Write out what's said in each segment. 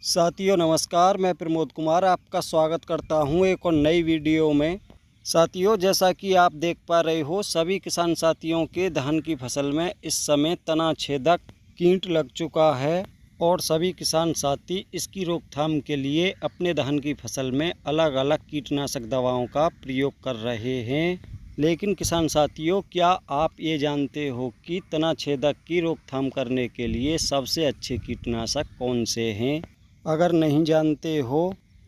साथियों नमस्कार, मैं प्रमोद कुमार आपका स्वागत करता हूं एक और नई वीडियो में। साथियों जैसा कि आप देख पा रहे हो, सभी किसान साथियों के धान की फसल में इस समय तना छेदक कीट लग चुका है और सभी किसान साथी इसकी रोकथाम के लिए अपने धान की फसल में अलग अलग कीटनाशक दवाओं का प्रयोग कर रहे हैं। लेकिन किसान साथियों, क्या आप ये जानते हो कि तना छेदक की रोकथाम करने के लिए सबसे अच्छे कीटनाशक कौन से हैं? अगर नहीं जानते हो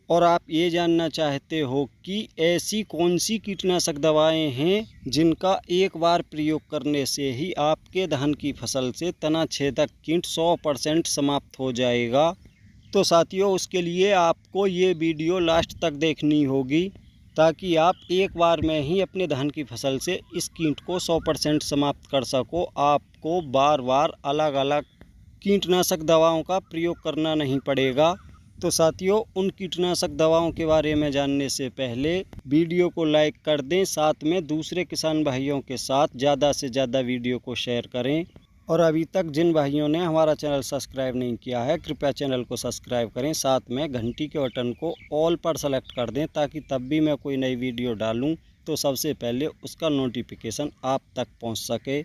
और आप ये जानना चाहते हो कि ऐसी कौन सी कीटनाशक दवाएं हैं जिनका एक बार प्रयोग करने से ही आपके धान की फसल से तना छेदक कीट 100% समाप्त हो जाएगा, तो साथियों उसके लिए आपको ये वीडियो लास्ट तक देखनी होगी ताकि आप एक बार में ही अपने धान की फसल से इस कीट को 100% समाप्त कर सको। आपको बार बार अलग अलग कीटनाशक दवाओं का प्रयोग करना नहीं पड़ेगा। तो साथियों, उन कीटनाशक दवाओं के बारे में जानने से पहले वीडियो को लाइक कर दें, साथ में दूसरे किसान भाइयों के साथ ज़्यादा से ज़्यादा वीडियो को शेयर करें। और अभी तक जिन भाइयों ने हमारा चैनल सब्सक्राइब नहीं किया है, कृपया चैनल को सब्सक्राइब करें, साथ में घंटी के बटन को ऑल पर सेलेक्ट कर दें ताकि तब भी मैं कोई नई वीडियो डालूं तो सबसे पहले उसका नोटिफिकेशन आप तक पहुंच सके।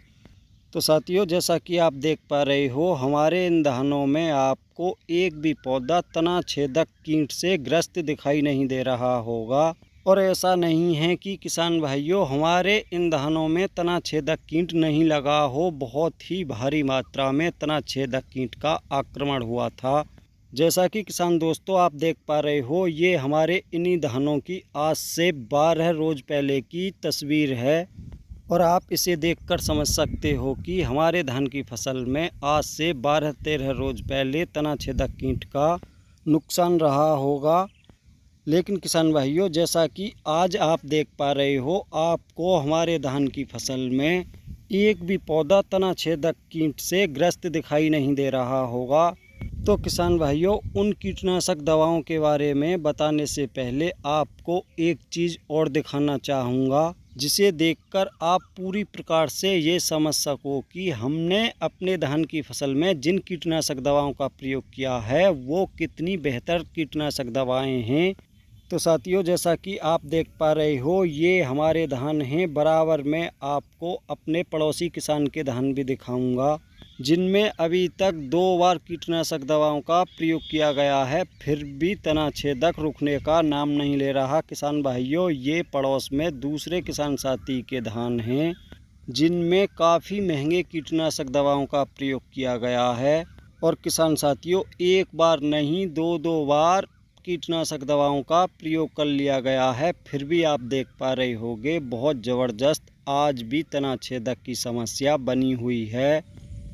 तो साथियों जैसा कि आप देख पा रहे हो, हमारे इन धानों में आपको एक भी पौधा तना छेदक कीट से ग्रस्त दिखाई नहीं दे रहा होगा। और ऐसा नहीं है कि किसान भाइयों हमारे इन धानों में तना छेदक कीट नहीं लगा हो, बहुत ही भारी मात्रा में तना छेदक कीट का आक्रमण हुआ था। जैसा कि किसान दोस्तों आप देख पा रहे हो, ये हमारे इन्हीं धानों की आज से 12 रोज पहले की तस्वीर है और आप इसे देखकर समझ सकते हो कि हमारे धान की फसल में आज से 12-13 रोज पहले तना छेदक कीट का नुकसान रहा होगा। लेकिन किसान भाइयों जैसा कि आज आप देख पा रहे हो, आपको हमारे धान की फसल में एक भी पौधा तना छेदक कीट से ग्रस्त दिखाई नहीं दे रहा होगा। तो किसान भाइयों, उन कीटनाशक दवाओं के बारे में बताने से पहले आपको एक चीज़ और दिखाना चाहूँगा जिसे देखकर आप पूरी प्रकार से ये समझ सको कि हमने अपने धान की फसल में जिन कीटनाशक दवाओं का प्रयोग किया है वो कितनी बेहतर कीटनाशक दवाएं हैं। तो साथियों जैसा कि आप देख पा रहे हो, ये हमारे धान हैं। बराबर में आपको अपने पड़ोसी किसान के धान भी दिखाऊंगा जिनमें अभी तक 2 बार कीटनाशक दवाओं का प्रयोग किया गया है, फिर भी तना छेदक रुकने का नाम नहीं ले रहा। किसान भाइयों, ये पड़ोस में दूसरे किसान साथी के धान हैं जिनमें काफ़ी महंगे कीटनाशक दवाओं का प्रयोग किया गया है। और किसान साथियों, एक बार नहीं 2-2 बार कीटनाशक दवाओं का प्रयोग कर लिया गया है, फिर भी आप देख पा रहे होंगे बहुत ज़बरदस्त आज भी तना छेदक की समस्या बनी हुई है।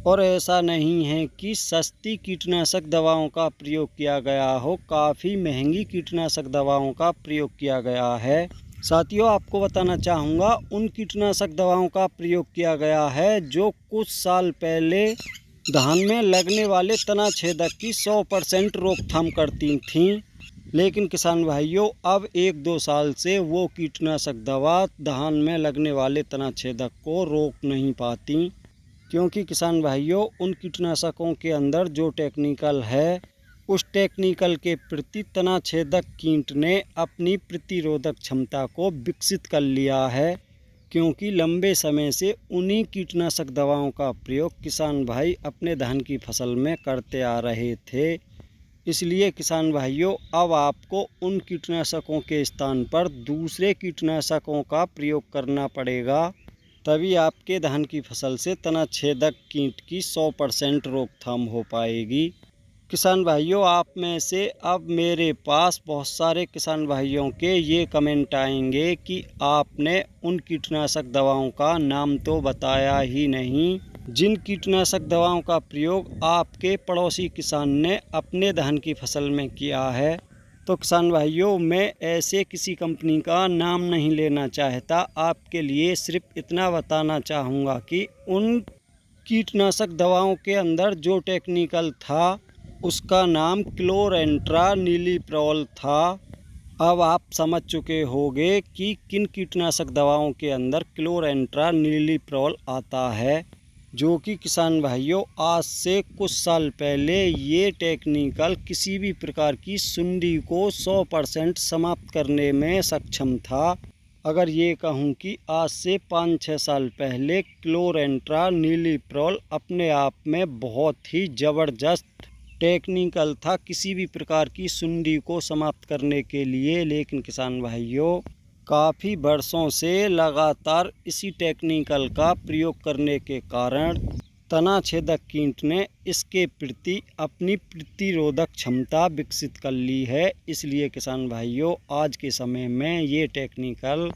और ऐसा नहीं है कि सस्ती कीटनाशक दवाओं का प्रयोग किया गया हो, काफ़ी महंगी कीटनाशक दवाओं का प्रयोग किया गया है। साथियों आपको बताना चाहूँगा, उन कीटनाशक दवाओं का प्रयोग किया गया है जो कुछ साल पहले धान में लगने वाले तना छेदक की 100% रोकथाम करती थीं। लेकिन किसान भाइयों, अब 1-2 साल से वो कीटनाशक दवा धान में लगने वाले तना छेदक को रोक नहीं पाती, क्योंकि किसान भाइयों उन कीटनाशकों के अंदर जो टेक्निकल है उस टेक्निकल के प्रति तना छेदक कीट ने अपनी प्रतिरोधक क्षमता को विकसित कर लिया है। क्योंकि लंबे समय से उन्हीं कीटनाशक दवाओं का प्रयोग किसान भाई अपने धान की फसल में करते आ रहे थे। इसलिए किसान भाइयों, अब आपको उन कीटनाशकों के स्थान पर दूसरे कीटनाशकों का प्रयोग करना पड़ेगा, तभी आपके धान की फसल से तना छेदक कीट की 100% रोकथाम हो पाएगी। किसान भाइयों, आप में से अब मेरे पास बहुत सारे किसान भाइयों के ये कमेंट आएंगे कि आपने उन कीटनाशक दवाओं का नाम तो बताया ही नहीं जिन कीटनाशक दवाओं का प्रयोग आपके पड़ोसी किसान ने अपने धान की फसल में किया है। तो किसान भाइयों, मैं ऐसे किसी कंपनी का नाम नहीं लेना चाहता, आपके लिए सिर्फ इतना बताना चाहूँगा कि उन कीटनाशक दवाओं के अंदर जो टेक्निकल था उसका नाम क्लोरेंट्रा नीलीप्रोल था। अब आप समझ चुके होंगे कि किन कीटनाशक दवाओं के अंदर क्लोरेंट्रा नीलीप्रोल आता है। जो कि किसान भाइयों आज से कुछ साल पहले ये टेक्निकल किसी भी प्रकार की सुंडी को 100% समाप्त करने में सक्षम था। अगर ये कहूँ कि आज से 5-6 साल पहले क्लोरेंट्रा नीलीप्रोल अपने आप में बहुत ही ज़बरदस्त टेक्निकल था किसी भी प्रकार की सुंडी को समाप्त करने के लिए, लेकिन किसान भाइयों काफ़ी वर्षों से लगातार इसी टेक्निकल का प्रयोग करने के कारण तना छेदक कीट ने इसके प्रति अपनी प्रतिरोधक क्षमता विकसित कर ली है। इसलिए किसान भाइयों आज के समय में ये टेक्निकल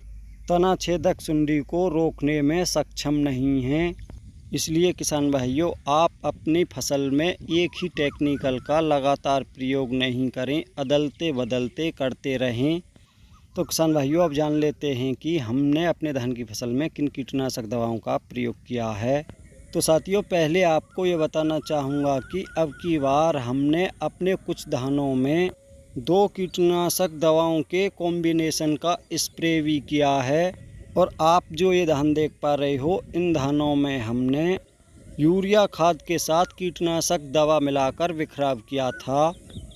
तना छेदक सुंडी को रोकने में सक्षम नहीं है। इसलिए किसान भाइयों आप अपनी फसल में एक ही टेक्निकल का लगातार प्रयोग नहीं करें, अदलते बदलते करते रहें। तो किसान भाइयों अब जान लेते हैं कि हमने अपने धान की फसल में किन कीटनाशक दवाओं का प्रयोग किया है। तो साथियों पहले आपको ये बताना चाहूँगा कि अब की बार हमने अपने कुछ धानों में 2 कीटनाशक दवाओं के कॉम्बिनेशन का स्प्रे भी किया है। और आप जो ये धान देख पा रहे हो इन धानों में हमने यूरिया खाद के साथ कीटनाशक दवा मिलाकर बिखराव किया था।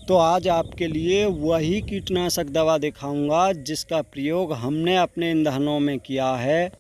तो आज आपके लिए वही कीटनाशक दवा दिखाऊंगा जिसका प्रयोग हमने अपने इन धानों में किया है।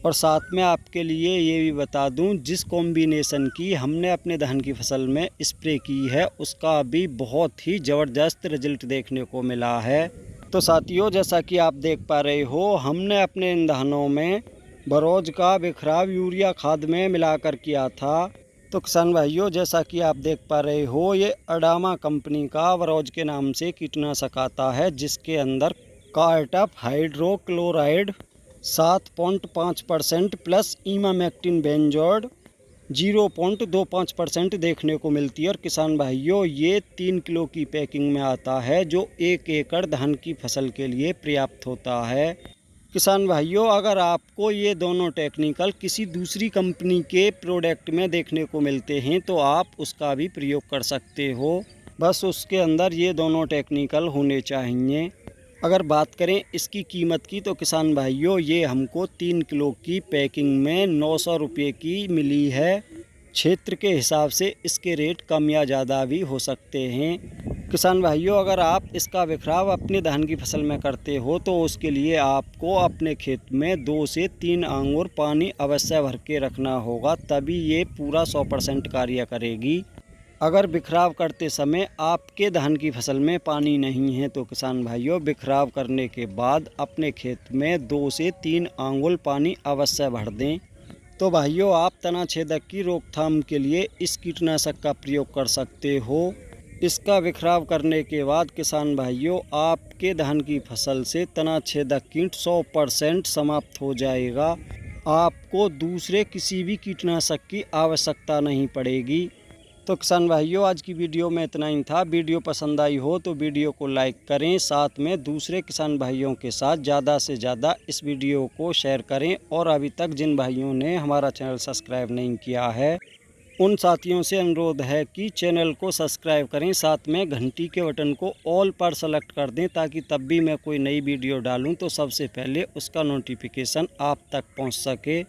और साथ में आपके लिए ये भी बता दूं जिस कॉम्बिनेशन की हमने अपने धान की फसल में स्प्रे की है उसका भी बहुत ही ज़बरदस्त रिजल्ट देखने को मिला है। तो साथियों जैसा कि आप देख पा रहे हो हमने अपने इन धानों में बरोज का बिखराव यूरिया खाद में मिलाकर किया था। तो किसान भाइयों जैसा कि आप देख पा रहे हो ये अडामा कंपनी का बरोज के नाम से कीटनाशक आता है जिसके अंदर कार्टप हाइड्रोक्लोराइड 7.5% प्लस इमामेक्टिन बेंजोड 0.25% देखने को मिलती है। और किसान भाइयों ये 3 किलो की पैकिंग में आता है जो 1 एकड़ धान की फसल के लिए पर्याप्त होता है। किसान भाइयों अगर आपको ये दोनों टेक्निकल किसी दूसरी कंपनी के प्रोडक्ट में देखने को मिलते हैं तो आप उसका भी प्रयोग कर सकते हो, बस उसके अंदर ये दोनों टेक्निकल होने चाहिए। अगर बात करें इसकी कीमत की तो किसान भाइयों ये हमको 3 किलो की पैकिंग में 900 रुपये की मिली है। क्षेत्र के हिसाब से इसके रेट कम या ज़्यादा भी हो सकते हैं। किसान भाइयों अगर आप इसका बिखराव अपने धान की फसल में करते हो तो उसके लिए आपको अपने खेत में 2 से 3 आंगुर पानी अवश्य भर के रखना होगा, तभी ये पूरा 100% कार्य करेगी। अगर बिखराव करते समय आपके धान की फसल में पानी नहीं है तो किसान भाइयों बिखराव करने के बाद अपने खेत में 2 से 3 आंगुल पानी अवश्य भर दें। तो भाइयों आप तना छेदक की रोकथाम के लिए इस कीटनाशक का प्रयोग कर सकते हो। इसका बिखराव करने के बाद किसान भाइयों आपके धान की फसल से तना छेदक कीट 100% समाप्त हो जाएगा। आपको दूसरे किसी भी कीटनाशक की आवश्यकता नहीं पड़ेगी। तो किसान भाइयों आज की वीडियो में इतना ही था। वीडियो पसंद आई हो तो वीडियो को लाइक करें, साथ में दूसरे किसान भाइयों के साथ ज़्यादा से ज़्यादा इस वीडियो को शेयर करें। और अभी तक जिन भाइयों ने हमारा चैनल सब्सक्राइब नहीं किया है उन साथियों से अनुरोध है कि चैनल को सब्सक्राइब करें, साथ में घंटी के बटन को ऑल पर सेलेक्ट कर दें ताकि तब भी मैं कोई नई वीडियो डालूं तो सबसे पहले उसका नोटिफिकेशन आप तक पहुंच सके।